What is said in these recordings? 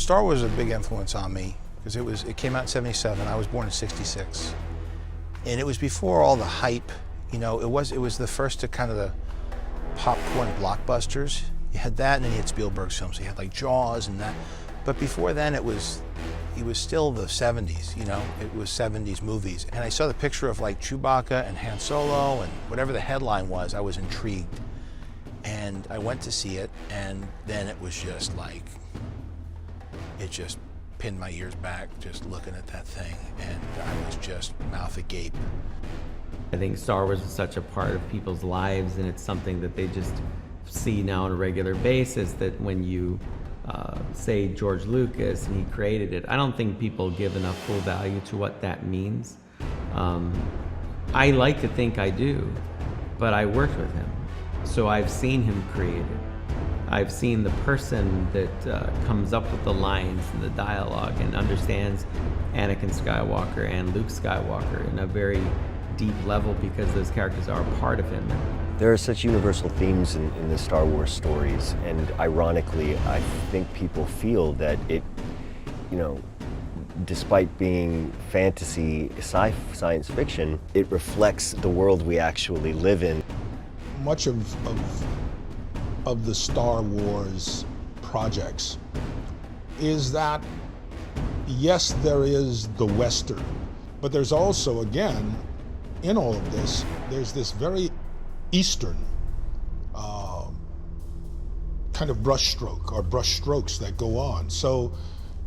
Star Wars was a big influence on me because it came out in '77. I was born in '66, and it was before all the hype. You know, it was the first to kind of the popcorn blockbusters. You had that, and then you had Spielberg's films. So you had like Jaws and that. But before then, it was still the '70s. You know, it was '70s movies. And I saw the picture of like Chewbacca and Han Solo and whatever the headline was. I was intrigued, and I went to see it. And then it was just like, it just pinned my ears back just looking at that thing, and I was just mouth agape. I think Star Wars is such a part of people's lives, and it's something that they just see now on a regular basis, that when you say George Lucas and he created it, I don't think people give enough full value to what that means. I like to think I do, but I worked with him, so I've seen him create it. I've seen the person that comes up with the lines and the dialogue and understands Anakin Skywalker and Luke Skywalker in a very deep level, because those characters are a part of him. There are such universal themes in the Star Wars stories, and ironically, I think people feel that it, you know, despite being fantasy, science fiction, it reflects the world we actually live in. Much of the Star Wars projects is that, yes, there is the Western, but there's also, again, in all of this, there's this very Eastern kind of brushstroke or brushstrokes that go on. So,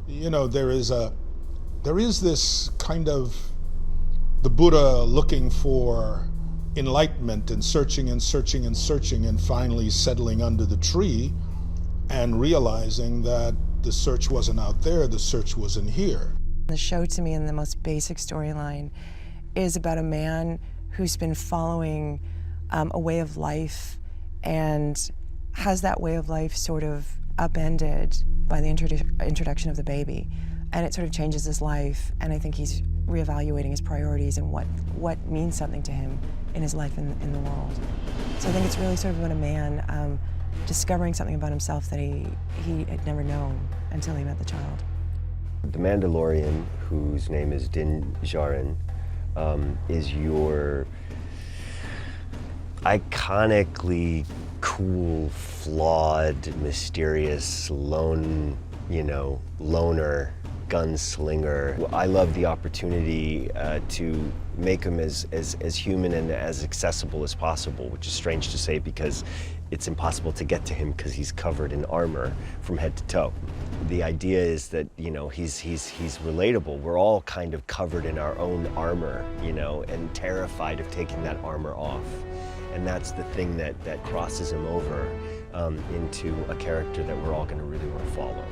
you know, there is this kind of the Buddha looking for enlightenment and searching and searching and searching, and finally settling under the tree and realizing that the search wasn't out there, the search was in here. The show, to me, in the most basic storyline, is about a man who's been following a way of life and has that way of life sort of upended by the introduction of the baby. And it sort of changes his life, and I think he's reevaluating his priorities and what means something to him in his life in the world. So I think it's really sort of about a man discovering something about himself that he had never known until he met the child. The Mandalorian, whose name is Din Djarin, is your iconically cool, flawed, mysterious, loner, gunslinger. I love the opportunity to make him as human and as accessible as possible, which is strange to say because it's impossible to get to him because he's covered in armor from head to toe. The idea is that, you know, he's relatable. We're all kind of covered in our own armor, you know, and terrified of taking that armor off. And that's the thing that crosses him over into a character that we're all going to really want to follow.